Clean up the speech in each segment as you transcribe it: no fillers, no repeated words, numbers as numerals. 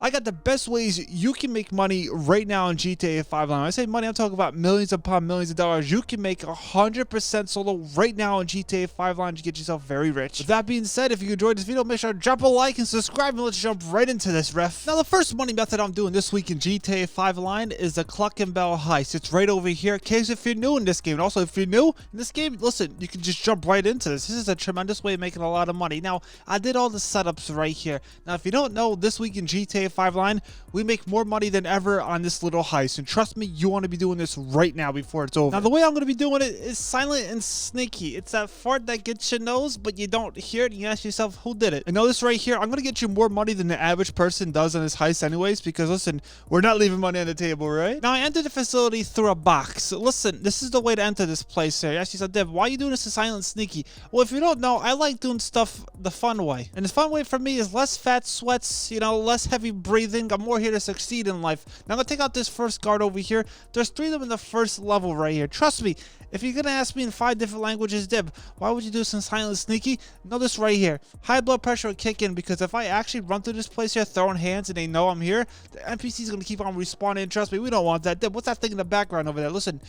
I got the best ways you can make money right now in GTA 5 Online. When I say money, I'm talking about millions upon millions of dollars. You can make 100% solo right now in GTA 5 Online to get yourself very rich. With that being said, if you enjoyed this video, make sure to drop a like and subscribe, and let's jump right into this, ref. Now, the first money method I'm doing this week in GTA 5 Online is the Cluckin Bell heist. It's right over here. In case if you're new in this game, and also if you're new in this game, listen, you can just jump right into this. This is a tremendous way of making a lot of money. Now, I did all the setups right here. Now, if you don't know, this week in GTA 5 Line, we make more money than ever on this little heist. And trust me, you want to be doing this right now before it's over. Now, the way I'm going to be doing it is silent and sneaky. It's that fart that gets your nose, but you don't hear it. And you ask yourself, who did it? And notice right here, I'm going to get you more money than the average person does on this heist anyways, because listen, we're not leaving money on the table, right? Now, I entered the facility through a box. Listen, this is the way to enter this place here. You ask yourself, Dev, why are you doing this in silent and sneaky? Well, if you don't know, I like doing stuff the fun way. And the fun way for me is less fat sweats, you know, less heavy breathing. I'm more here to succeed in life. Now I'm gonna take out this first guard over here. There's 3 of them in the first level right here. Trust me, if you're gonna ask me in 5 different languages, Dib, why would you do this in silent and sneaky? Know this right here. High blood pressure will kick in, because if I actually run through this place here throwing hands and they know I'm here, the NPC's gonna keep on respawning. Trust me, we don't want that. Dib, what's that thing in the background over there? Listen,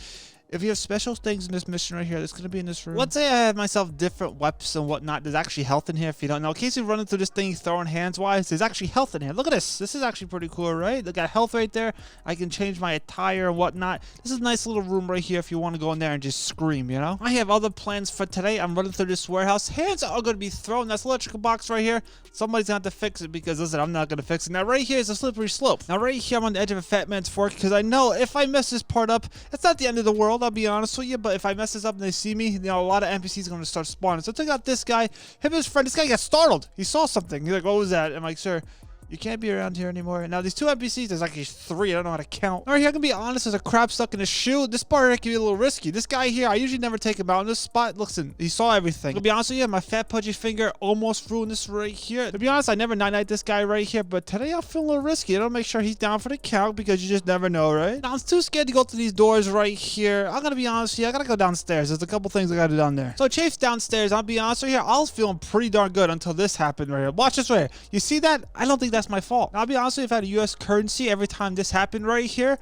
if you have special things in this mission right here, that's going to be in this room. Let's say I have myself different weapons and whatnot. There's actually health in here if you don't know. In case you're running through this thing throwing hands-wise, there's actually health in here. Look at this. This is actually pretty cool, right? They got health right there. I can change my attire and whatnot. This is a nice little room right here if you want to go in there and just scream, you know? I have other plans for today. I'm running through this warehouse. Hands are going to be thrown. That's electrical box right here. Somebody's going to have to fix it, because, listen, I'm not going to fix it. Now, right here is a slippery slope. Now, right here, I'm on the edge of a fat man's fork, because I know if I mess this part up, it's not the end of the world, I'll be honest with you. But if I mess this up and they see me, you know, a lot of NPCs are going to start spawning. So check out this guy. Him and his friend. This guy got startled. He saw something. He's like, what was that? I'm like, sir, you can't be around here anymore. Now, these 2 NPCs, there's actually 3. I don't know how to count. All right, here, I can be honest. There's a crab stuck in his shoe. This part here can be a little risky. This guy here, I usually never take him out in this spot. Listen, he saw everything. To be honest with you, my fat pudgy finger almost ruined this right here. To be honest, I never night-night this guy right here, but today I feel a little risky. I don't make sure he's down for the count, because you just never know, right? Now, I'm too scared to go through these doors right here. I'm gonna be honest with you, I gotta go downstairs. There's a couple things I gotta do down there. So, Chafe's downstairs. I'll be honest with you, I was feeling pretty darn good until this happened right here. Watch this right here. You see that? I don't think that's my fault. Now, I'll be honest with you, if I had a U.S. currency every time this happened right here,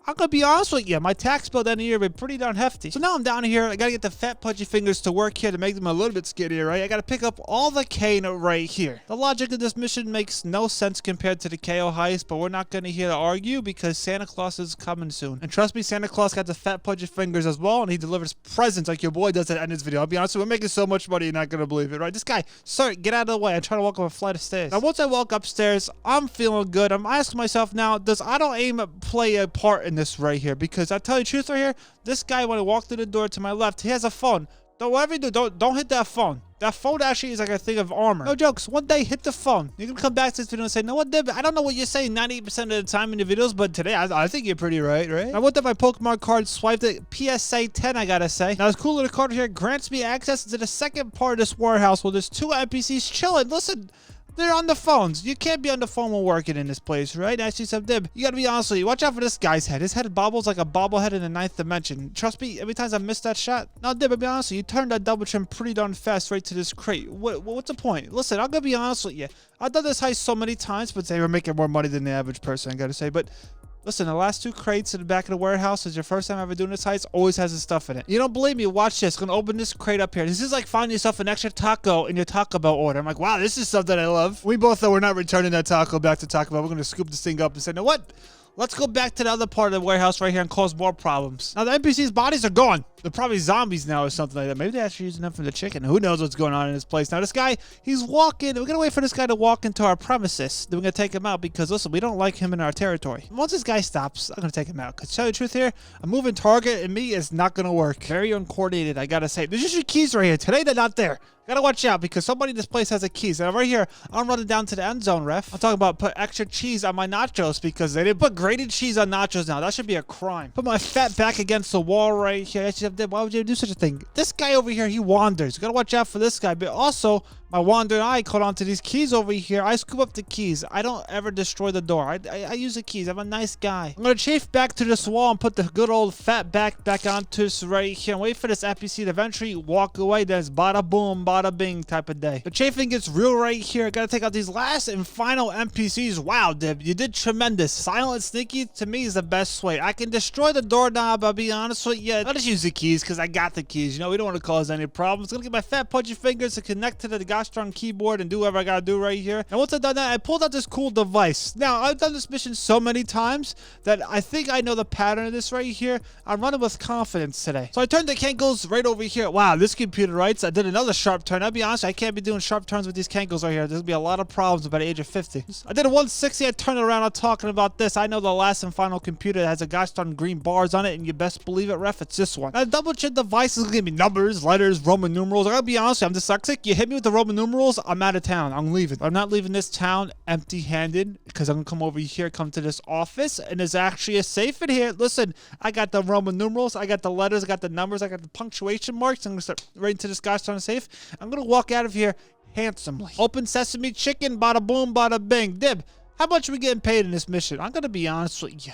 I'm gonna be honest with you, my tax bill down here would be pretty darn hefty. So now I'm down here. I gotta get the fat pudgy fingers to work here to make them a little bit skinnier, right? I gotta pick up all the cane right here. The logic of this mission makes no sense compared to the KO heist, but we're not gonna here to argue, because Santa Claus is coming soon. And trust me, Santa Claus got the fat pudgy fingers as well, and he delivers presents like your boy does at the end of this video. I'll be honest with you, we're making so much money, you're not gonna believe it, right? This guy, sir, get out of the way. I'm trying to walk up a flight of stairs. Now, once I walk upstairs, I'm feeling good. I'm asking myself now, does auto aim play a part in this right here? Because I tell you the truth right here, this guy, when I walk through the door to my left, he has a phone. Don't whatever you do, don't hit that phone. That phone actually is like a thing of armor. No jokes. One day, hit the phone. You can come back to this video and say, no, what, Deb? I don't know what you're saying 98% of the time in the videos, but today, I think you're pretty right? I went to my Pokemon card, swiped it, PSA 10, I gotta say. Now, this cool little card here grants me access to the second part of this warehouse where there's 2 NPCs chilling. Listen, they're on the phones. You can't be on the phone when working in this place, right? Actually, some Dib, you gotta be honest with you. Watch out for this guy's head. His head bobbles like a bobblehead in the 9th dimension. Trust me, every time I miss that shot. Now, Dib, I'll be honest with you. You turned that double trim pretty darn fast right to this crate. What's the point? Listen, I'm gonna be honest with you. I've done this heist so many times, but they were making more money than the average person, I gotta say. But listen, the last 2 crates in the back of the warehouse is your first time ever doing this heist, always has the stuff in it. You don't believe me? Watch this. I'm gonna open this crate up here. This is like finding yourself an extra taco in your Taco Bell order. I'm like, wow, this is something I love. We both know we're not returning that taco back to Taco Bell. We're gonna scoop this thing up and say, know what? Let's go back to the other part of the warehouse right here and cause more problems. Now, the NPCs' bodies are gone. They're probably zombies now or something like that. Maybe they're actually using them for the chicken. Who knows what's going on in this place. Now, this guy, he's walking. We're going to wait for this guy to walk into our premises. Then we're going to take him out because, listen, we don't like him in our territory. Once this guy stops, I'm going to take him out. Because to tell you the truth here, a moving target and me is not going to work. Very uncoordinated, I got to say. There's just your keys right here. Today, they're not there. Gotta watch out, because somebody in this place has the keys. And right here, I'm running down to the end zone, ref. I'm talking about put extra cheese on my nachos, because they didn't put grated cheese on nachos now. That should be a crime. Put my fat back against the wall right here. Why would you do such a thing? This guy over here, he wanders. You gotta watch out for this guy. But also, my wandering eye caught onto these keys over here. I scoop up the keys. I don't ever destroy the door. I use the keys. I'm a nice guy. I'm gonna chafe back to this wall and put the good old fat back onto this right here and wait for this NPC to eventually walk away. Then it's bada boom, bada bing type of day. The chafing gets real right here. I gotta take out these last and final NPCs. Wow, Dib, you did tremendous. Silent and sneaky to me is the best way. I can destroy the doorknob, I'll be honest with you. I'll just use the keys because I got the keys. You know, we don't want to cause any problems. I'm gonna get my fat pudgy fingers to connect to the Gastron keyboard and do whatever I gotta do right here. And once I've done that, I pulled out this cool device. Now, I've done this mission so many times that I think I know the pattern of this right here. I'm running with confidence today. So I turned the Kankles right over here. Wow, this computer writes. I did another sharp turn. I'll be honest, I can't be doing sharp turns with these Kankles right here. There's gonna be a lot of problems by the age of 50. I did a 160. I turned it around. I'm talking about this. I know the last and final computer that has a Gastron green bars on it, and you best believe it, ref, it's this one. Now, the double check device is gonna be numbers, letters, Roman numerals. I gotta be honest, I'm dyslexic. You hit me with the Roman numerals, I'm out of town. I'm leaving. I'm not leaving this town empty-handed because I'm gonna come over here, come to this office, and there's actually a safe in here. Listen, I got the Roman numerals, I got the letters, I got the numbers, I got the punctuation marks. I'm gonna start right into this Gastron safe. I'm gonna walk out of here handsomely. Open sesame chicken, bada boom, bada bing. Dib, how much are we getting paid in this mission? I'm gonna be honest with you.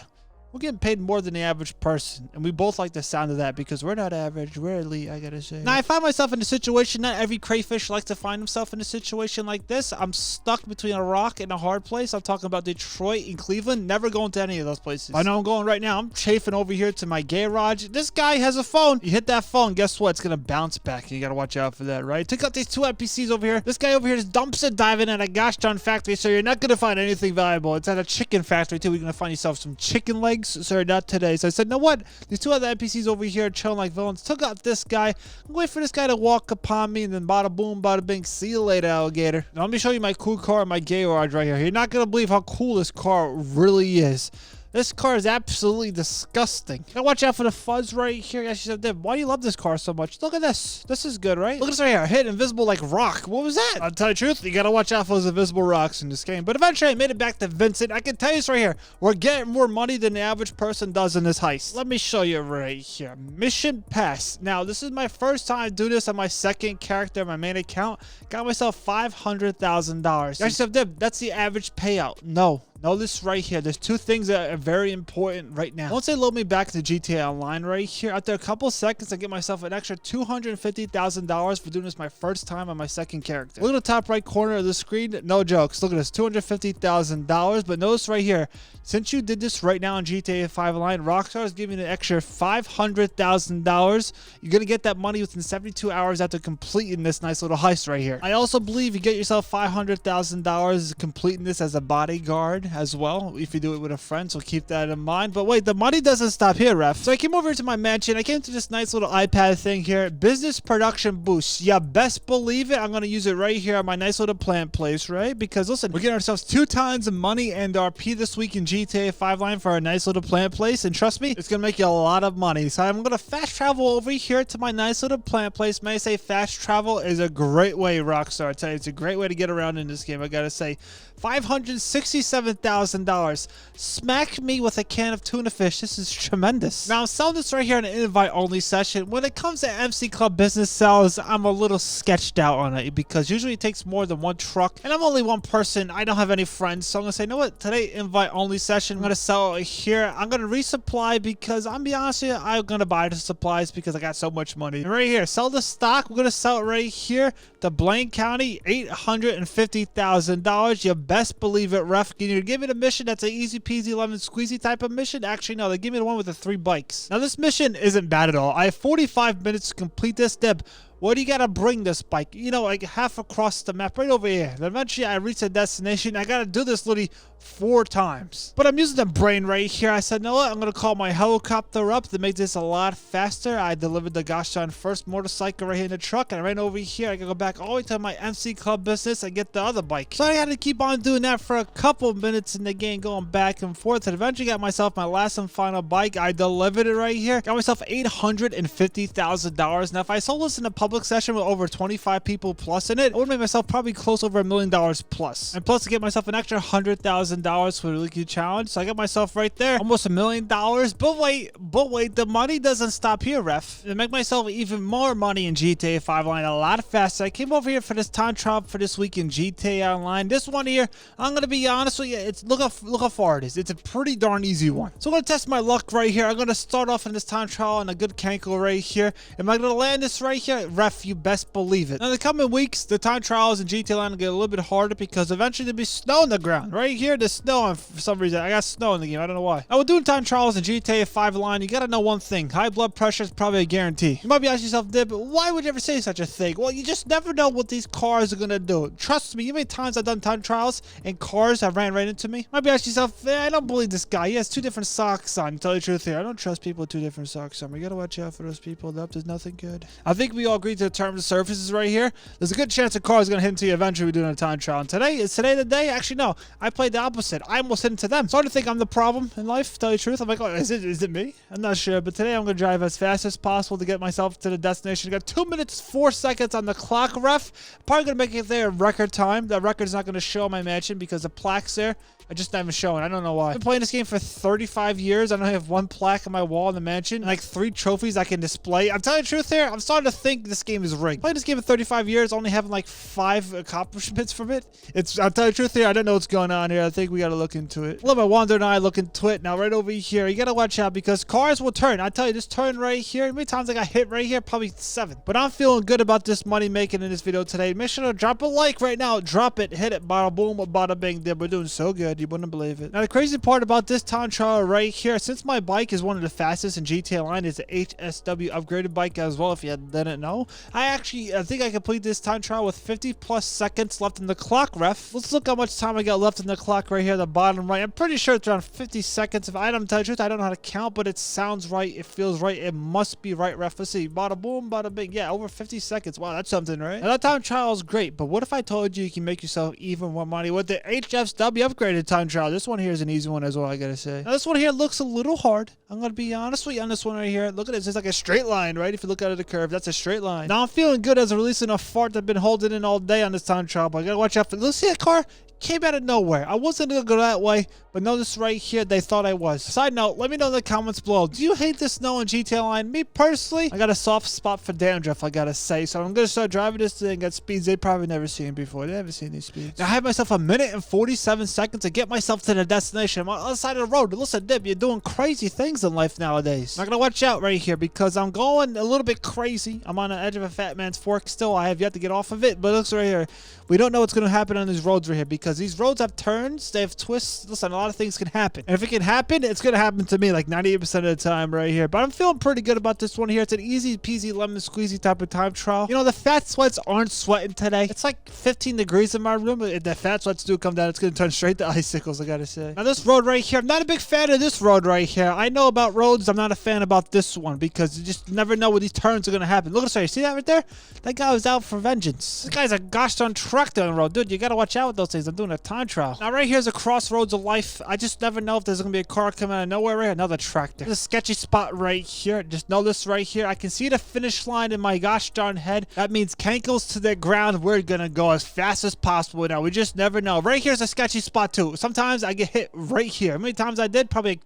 We're getting paid more than the average person, and we both like the sound of that because we're not average, we're elite, I gotta say. Now, I find myself in a situation, not every crayfish likes to find himself in a situation like this. I'm stuck between a rock and a hard place. I'm talking about Detroit and Cleveland, never going to any of those places. I know I'm going right now. I'm chafing over here to my garage. This guy has a phone. You hit that phone, guess what? It's gonna bounce back. You gotta watch out for that, right? Took out these two NPCs over here. This guy over here is dumpster diving at a gosh darn factory, so you're not gonna find anything valuable. It's at a chicken factory, too. You're gonna find yourself some chicken legs. Sir, not today. So I said, you know what? These two other NPCs over here chilling like villains. Took out this guy. I'm waiting for this guy to walk upon me, and then bada boom, bada bing. See you later, alligator. Now let me show you my cool car, my garage right here. You're not gonna believe how cool this car really is. This car is absolutely disgusting. Gotta watch out for the fuzz right here. Yeah, she said, why do you love this car so much? Look at this. This is good, right? Look at this right here. Hit invisible like rock. What was that? I'll tell you the truth. You gotta watch out for those invisible rocks in this game. But eventually I made it back to Vincent. I can tell you this right here. We're getting more money than the average person does in this heist. Let me show you right here. Mission pass. Now, this is my first time doing this on my second character, my main account. Got myself $500,000. I said, that's the average payout. No. Know this right here. There's two things that are very important right now. Once they load me back to GTA Online right here, after a couple seconds, I get myself an extra $250,000 for doing this my first time on my second character. Look at the top right corner of the screen. No jokes. Look at this. $250,000. But notice right here, since you did this right now on GTA 5 Online, Rockstar is giving you an extra $500,000. You're going to get that money within 72 hours after completing this nice little heist right here. I also believe you get yourself $500,000 completing this as a bodyguard as well, if you do it with a friend, so keep that in mind. But wait, the money doesn't stop here, ref. So I came over to my mansion. I came to this nice little iPad thing here. Business production boost. Yeah, best believe it. I'm going to use it right here at my nice little plant place, right? Because listen, we're getting ourselves 2 times the money and RP this week in GTA 5 Line for our nice little plant place. And trust me, it's going to make you a lot of money. So I'm going to fast travel over here to my nice little plant place. May I say fast travel is a great way, Rockstar. I tell you, it's a great way to get around in this game. I got to say, $567,000. Smack me with a can of tuna fish. This is tremendous. Now, I'm selling this right here in an invite-only session. When it comes to MC Club business sales, I'm a little sketched out on it because usually it takes more than one truck, and I'm only one person. I don't have any friends, so I'm going to say, you know what? Today, invite-only session. I'm going to sell it here. I'm going to resupply because, I'm be honest with you, I'm going to buy the supplies because I got so much money. And right here, sell the stock. We're going to sell it right here to Blaine County, $850,000. You best believe it, ref. Can you give me the mission that's an easy peasy lemon squeezy type of mission? Actually, no, they give me the one with the 3 bikes. Now, this mission isn't bad at all. I have 45 minutes to complete this. Deb, where do you gotta bring this bike? You know, like half across the map, right over here. Then eventually, I reach the destination. I gotta do this literally 4 times. But I'm using the brain right here. I said, you know what? I'm gonna call my helicopter up to make this a lot faster. I delivered the gosh darn first motorcycle right here in the truck, and I ran over here. I gotta go back all the way to my MC Club business and get the other bike. So I had to keep on doing that for a couple minutes in the game, going back and forth, and eventually got myself my last and final bike. I delivered it right here. Got myself $850,000. Now, if I sold this in a public session with over 25 people plus in it, I would make myself probably close over $1 million plus. And plus to get myself an extra $100,000 $50,000 for the Leaky Challenge. So I got myself right there, almost $1 million. But wait, the money doesn't stop here, ref. To make myself even more money in GTA 5 Online a lot faster, I came over here for this time trial for this week in GTA Online. This one here, I'm gonna be honest with you, it's look how far it is. It's a pretty darn easy one. So I'm gonna test my luck right here. I'm gonna start off in this time trial on a good cankle right here. Am I gonna land this right here? Ref, you best believe it. Now, in the coming weeks, the time trials in GTA Online will get a little bit harder because eventually there'll be snow on the ground. Right here, there's snow, and for some reason, I got snow in the game. I don't know why. Now, we're doing time trials in GTA 5 Online. You gotta know one thing. High blood pressure is probably a guarantee. You might be asking yourself, Dib, why would you ever say such a thing? Well, you just never know what these cars are gonna do. Trust me, you know how many times I've done time trials and cars have ran right into me? You might be asking yourself, I don't believe this guy. He has 2 different socks on. To tell you the truth here, I don't trust people with 2 different socks on. We gotta watch out for those people. Nope, there's nothing good. I think we all agreed to the terms of services right here. There's a good chance a car is gonna hit into you eventually. We're doing a time trial. And is today the day? Actually, no. I played the opposite. I almost hit into them. Starting to think I'm the problem in life. To tell you the truth, I'm like, oh, is it me? I'm not sure. But today I'm gonna drive as fast as possible to get myself to the destination. I got 2 minutes 4 seconds on the clock, ref. Probably gonna make it there in record time. The record's not gonna show my mansion because the plaques there are just not even showing. I don't know why. I've been playing this game for 35 years. I only have 1 plaque on my wall in the mansion and like 3 trophies I can display. I'm telling you the truth here. I'm starting to think this game is rigged. Playing this game for 35 years, only having like 5 accomplishments from it. I'm telling you the truth here. I don't know what's going on here. I think we gotta look into it. A little bit Wander and I look into it. Now right over here, you gotta watch out because cars will turn. I tell you, this turn right here, how many times I got hit right here? Probably 7. But I'm feeling good about this money making in this video today. Make sure to drop a like right now. Drop it, hit it, bada boom, bada bing. We're doing so good. You wouldn't believe it. Now the crazy part about this time trial right here, since my bike is one of the fastest in GTA Online, it's an HSW upgraded bike as well. If you didn't know, I think I complete this time trial with 50+ seconds left in the clock, ref. Let's look how much time I got left in the clock right here, the bottom right. I'm pretty sure it's around 50 seconds. If I don't tell you the truth, I don't know how to count, but it sounds right. It feels right. It must be right, ref. Let's see. Bada boom, bada bing. Yeah, over 50 seconds. Wow, that's something, right? Now that time trial is great, but what if I told you you can make yourself even more money with the HSW upgraded time trial? This one here is an easy one as well, I gotta say. Now this one here looks a little hard. I'm gonna be honest with you on this one right here. Look at this. It's like a straight line, right? If you look out of the curve, that's a straight line. Now I'm feeling good as I'm releasing a fart that I've been holding in all day on this time trial, but I gotta watch out for. Let's see that car. Came out of nowhere. I wasn't gonna go that way, but notice right here, they thought I was. Side note, let me know in the comments below. Do you hate the snow in GTA Online? Me personally, I got a soft spot for dandruff, I gotta say. So I'm gonna start driving this thing at speeds they probably never seen before. They haven't seen these speeds. Now I have myself 1 minute and 47 seconds to get myself to the destination. I'm on the other side of the road. Listen, Dib, you're doing crazy things in life nowadays. I'm gonna watch out right here because I'm going a little bit crazy. I'm on the edge of a fat man's fork still. I have yet to get off of it, but looks right here. We don't know what's gonna happen on these roads right here because these roads have turns, they have twists. Listen, a lot of things can happen. And if it can happen, it's gonna happen to me like 98% of the time right here. But I'm feeling pretty good about this one here. It's an easy peasy lemon squeezy type of time trial. You know, the fat sweats aren't sweating today. It's like 15 degrees in my room. If the fat sweats do come down, it's gonna turn straight to icicles, I gotta say. Now this road right here, I'm not a big fan of this road right here. I know about roads, I'm not a fan about this one because you just never know where these turns are gonna happen. Look at this, you see that right there? That guy was out for vengeance. This guy's a gosh darn tractor on the road. Dude, you gotta watch out with those things. I'm doing a time trial. Now right here's a crossroads of life. I just never know if there's gonna be a car coming out of nowhere right here. Another tractor. There's a sketchy spot right here. Just know this right here. I can see the finish line in my gosh darn head. That means cankles to the ground. We're gonna go as fast as possible now. We just never know. Right here's a sketchy spot too. Sometimes I get hit right here. How many times I did? Probably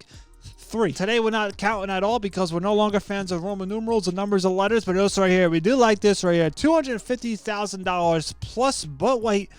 3. Today we're not counting at all because we're no longer fans of Roman numerals and numbers and letters, but notice right here, we do like this right here, $250,000 plus, but wait,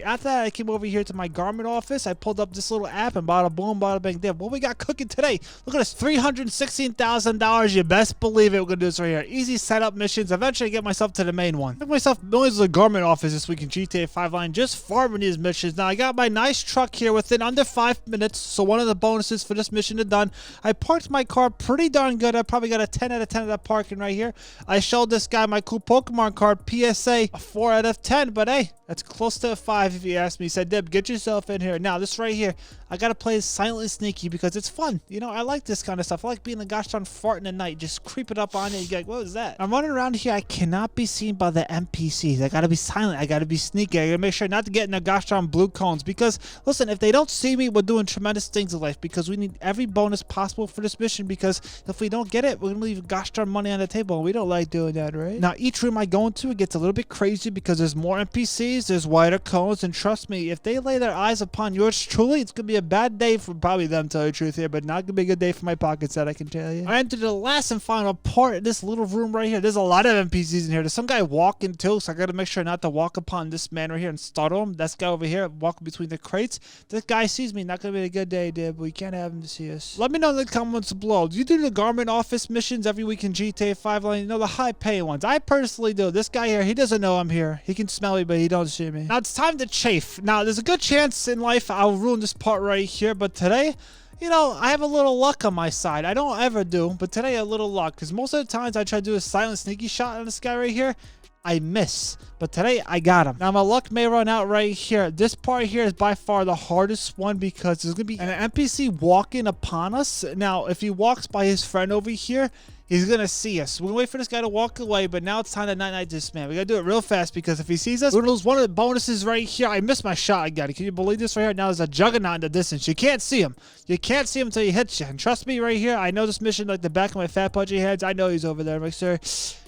after that I came over here to my garment office, I pulled up this little app and bada boom, bada bang, there. What we got cooking today? Look at this, $316,000, you best believe it. We're gonna do this right here. Easy setup missions, eventually get myself to the main one. Took myself millions of the garment office this week in GTA 5 Line, just farming these missions. Now I got my nice truck here within under 5 minutes, so one of the bonuses for this mission is done. I parked my car pretty darn good. I probably got a 10 out of 10 of that parking right here. I showed this guy my cool Pokemon card, PSA, a 4 out of 10, but hey, that's close to a 5 if you ask me. He said, Dib, get yourself in here. Now, this right here, I gotta play silently sneaky because it's fun. You know, I like this kind of stuff. I like being a gosh darn fart in the night, just creeping up on you. You get like, what was that? I'm running around here. I cannot be seen by the NPCs. I gotta be silent. I gotta be sneaky. I gotta make sure not to get in the gosh darn blue cones because, listen, if they don't see me, we're doing tremendous things in life because we need every bonus as possible for this mission, because if we don't get it, we're gonna leave gosh darn money on the table, and we don't like doing that, right? Now, each room I go into, it gets a little bit crazy because there's more NPCs, there's wider cones, and trust me, if they lay their eyes upon yours truly, it's gonna be a bad day for probably them, to tell you the truth here, but not gonna be a good day for my pockets, that I can tell you. I entered the last and final part of this little room right here. There's a lot of NPCs in here. There's some guy walking too, so I gotta make sure not to walk upon this man right here and startle him. This guy over here walking between the crates. This guy sees me. Not gonna be a good day, dude, but we can't have him to see us. Let me know in the comments below. Do you do the garment office missions every week in GTA 5? You know, the high pay ones. I personally do. This guy here, he doesn't know I'm here. He can smell me, but he don't see me. Now it's time to chafe. Now there's a good chance in life I'll ruin this part right here, but today, you know, I have a little luck on my side. I don't ever do, but today a little luck, because most of the times I try to do a silent sneaky shot on this guy right here, I miss. But today I got him. Now my luck may run out right here. This part here is by far the hardest one, because there's gonna be an NPC walking upon us. Now if he walks by his friend over here, he's gonna see us. We're gonna wait for this guy to walk away, but now it's time to night this man. We gotta do it real fast, because if he sees us, we're gonna lose one of the bonuses right here. I missed my shot again. Can you believe this right here? Now there's a juggernaut in the distance. You can't see him. You can't see him until he hits you. And trust me right here, I know this mission like the back of my fat pudgy heads. I know he's over there. Make sure.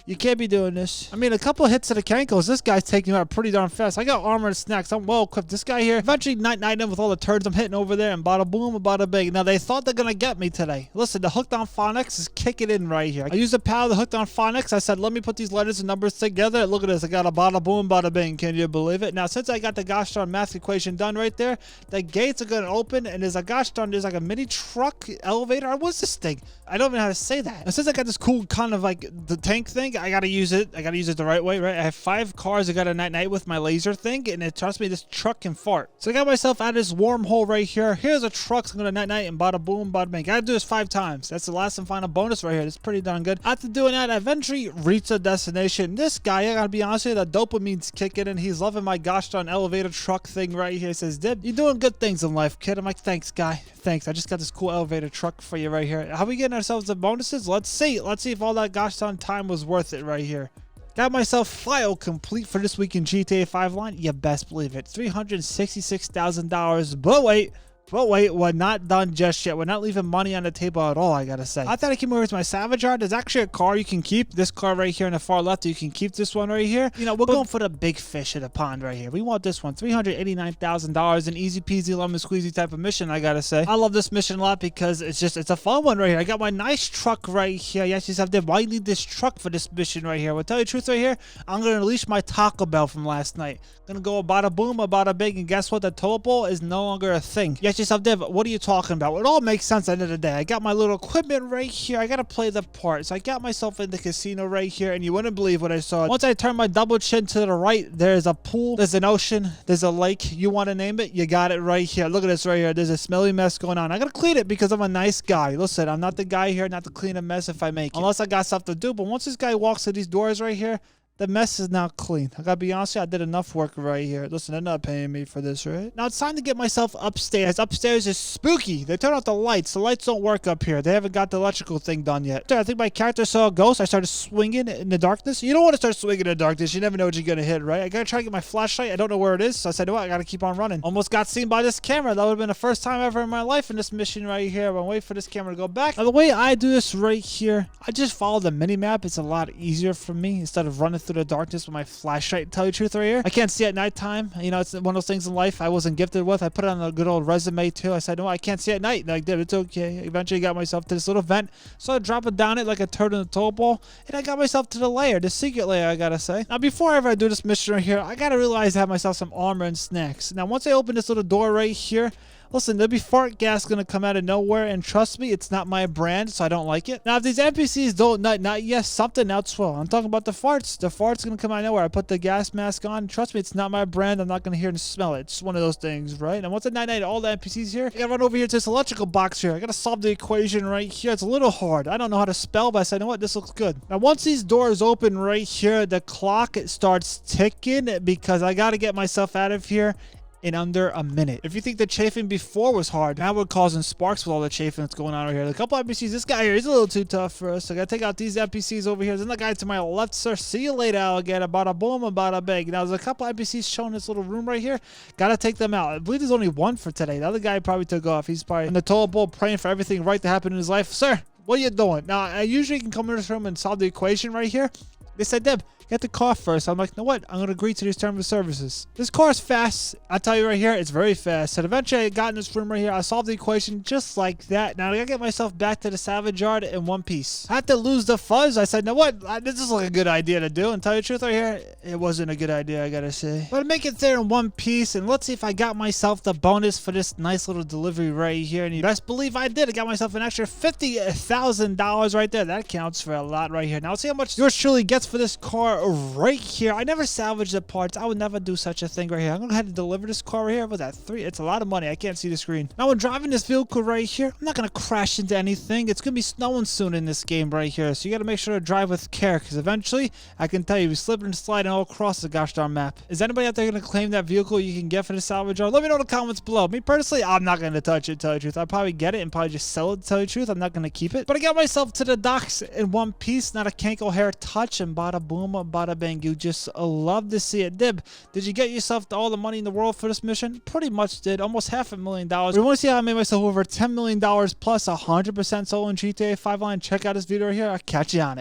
You can't be doing this. I mean, a couple of hits to the cankles. This guy's taking you out pretty darn fast. I got armor and snacks. I'm well equipped. This guy here, eventually night him with all the turds I'm hitting over there, and bada boom, bada bing. Now, they thought they're going to get me today. Listen, the hooked on phonics is kicking in right here. I used the power of the hooked on phonics. I said, let me put these letters and numbers together. Look at this. I got a bada boom, bada bing. Can you believe it? Now, since I got the gosh darn math equation done right there, the gates are going to open, and there's a gosh darn, there's like a mini truck elevator. What's this thing? I don't even know how to say that. And since I got this cool kind of like the tank thing, I got to use it. I gotta use it the right way, right? I have 5 cars I gotta night with my laser thing, and trust me, this truck can fart. So I got myself out of this wormhole right here. Here's a truck, so I'm gonna night and bada boom, bada bang. Gotta do this 5 times. That's the last and final bonus right here. That's pretty darn good. After doing that, I eventually reached the destination. This guy, I gotta be honest with you, the dopamine's kicking in. He's loving my gosh darn elevator truck thing right here. He says, Dib, you're doing good things in life, kid. I'm like, thanks, guy. Thanks. I just got this cool elevator truck for you right here. How we getting ourselves the bonuses? Let's see. Let's see if all that gosh darn time was worth it right here. Got myself file complete for this week in GTA 5 line. You best believe it. $366,000. But wait, we're not done just yet. We're not leaving money on the table at all, I gotta say. I thought I came over with my Savage Art. There's actually a car you can keep. This car right here on the far left, you can keep this one right here. You know, we're going for the big fish in the pond right here. We want this one. $389,000, an easy peasy lemon squeezy type of mission, I gotta say. I love this mission a lot because it's a fun one right here. I got my nice truck right here. Yes, you have to. Why you need this truck for this mission right here? Well, tell you the truth right here, I'm gonna release my Taco Bell from last night. Gonna go a bada boom, a bada big, and guess what? The toll ball is no longer a thing. Yes, yourself, Dev. What are you talking about? It all makes sense at the end of the day. I got my little equipment right here. I gotta play the part. So I got myself in the casino right here, and you wouldn't believe what I saw. Once I turned my double chin to the right, there's a pool, there's an ocean, there's a lake. You want to name it? You got it right here. Look at this right here. There's a smelly mess going on. I gotta clean it because I'm a nice guy. Listen, I'm not the guy here not to clean a mess if I make it, unless I got stuff to do. But once this guy walks through these doors right here, the mess is now clean. I gotta be honest with you, I did enough work right here. Listen, they're not paying me for this, right? Now it's time to get myself upstairs. Upstairs is spooky. They turned off the lights. The lights don't work up here. They haven't got the electrical thing done yet. I think my character saw a ghost. I started swinging in the darkness. You don't want to start swinging in the darkness. You never know what you're gonna hit, right? I gotta try to get my flashlight. I don't know where it is. So I said, oh, I gotta keep on running. Almost got seen by this camera. That would have been the first time ever in my life in this mission right here. I'm waiting for this camera to go back. Now the way I do this right here, I just follow the mini map. It's a lot easier for me instead of running through the darkness with my flashlight. Tell you the truth right here, I can't see at nighttime. You know, it's one of those things in life I wasn't gifted with. I put it on a good old resume too. I said, no, I can't see at night. And I did. It's okay. Eventually got myself to this little vent, so I drop it down it like a turd in a toll ball, and I got myself to the lair, the secret lair, I gotta say. Now before I do this mission right here, I gotta realize I have myself some armor and snacks. Now once I open this little door right here, listen, there'll be fart gas gonna come out of nowhere, and trust me, it's not my brand, so I don't like it. Now, if these NPCs don't not yes, something else will. I'm talking about the farts. The farts gonna come out of nowhere. I put the gas mask on. Trust me, it's not my brand. I'm not gonna hear and smell it. It's one of those things, right? And once I night all the NPCs here, I gotta run over here to this electrical box here. I gotta solve the equation right here. It's a little hard. I don't know how to spell, but I said, you know what? This looks good. Now, once these doors open right here, the clock starts ticking because I gotta get myself out of here in under a minute. If you think the chafing before was hard, now we're causing sparks with all the chafing that's going on over here. A couple NPCs. This guy here, he's a little too tough for us. So I gotta take out these NPCs over here. Then the guy to my left, sir. See you later, alligator. Bada boom, bada bang. Now there's a couple NPCs showing this little room right here. Gotta take them out. I believe there's only one for today. The other guy probably took off. He's probably in the toilet bowl praying for everything right to happen in his life. Sir, what are you doing? Now, I usually can come in this room and solve the equation right here. They said, Deb, get the car first. I'm like, you know what? I'm going to agree to these terms of services. This car is fast. I'll tell you right here, it's very fast. And eventually I got in this room right here. I solved the equation just like that. Now I got to get myself back to the salvage yard in one piece. I had to lose the fuzz. I said, you know what? This is like a good idea to do. And tell you the truth right here, it wasn't a good idea, I got to say. But I make it there in one piece. And let's see if I got myself the bonus for this nice little delivery right here. And you best believe I did. I got myself an extra $50,000 right there. That counts for a lot right here. Now let's see how much yours truly gets for this car right here. I never salvage the parts. I would never do such a thing right here. I'm gonna have to deliver this car right here. What's that? 3? It's a lot of money. I can't see the screen. Now when driving this vehicle right here, I'm not gonna crash into anything. It's gonna be snowing soon in this game right here, so you gotta make sure to drive with care, because eventually I can tell you we slipping and sliding all across the gosh darn map. Is anybody out there gonna claim that vehicle you can get for the salvage yard? Let me know in the comments below. Me personally, I'm not gonna touch it, tell you the truth. I'll probably get it and probably just sell it, to tell you the truth. I'm not gonna keep it, but I got myself to the docks in one piece. Not a Kanko hair touch, and bada boom, bada bang. You just love to see it. Dib, did you get yourself all the money in the world for this mission? Pretty much did. Almost $500,000. We want to see how I made myself over $10 million plus 100% solo in GTA 5 Online. Check out this video right here. I'll catch you on it.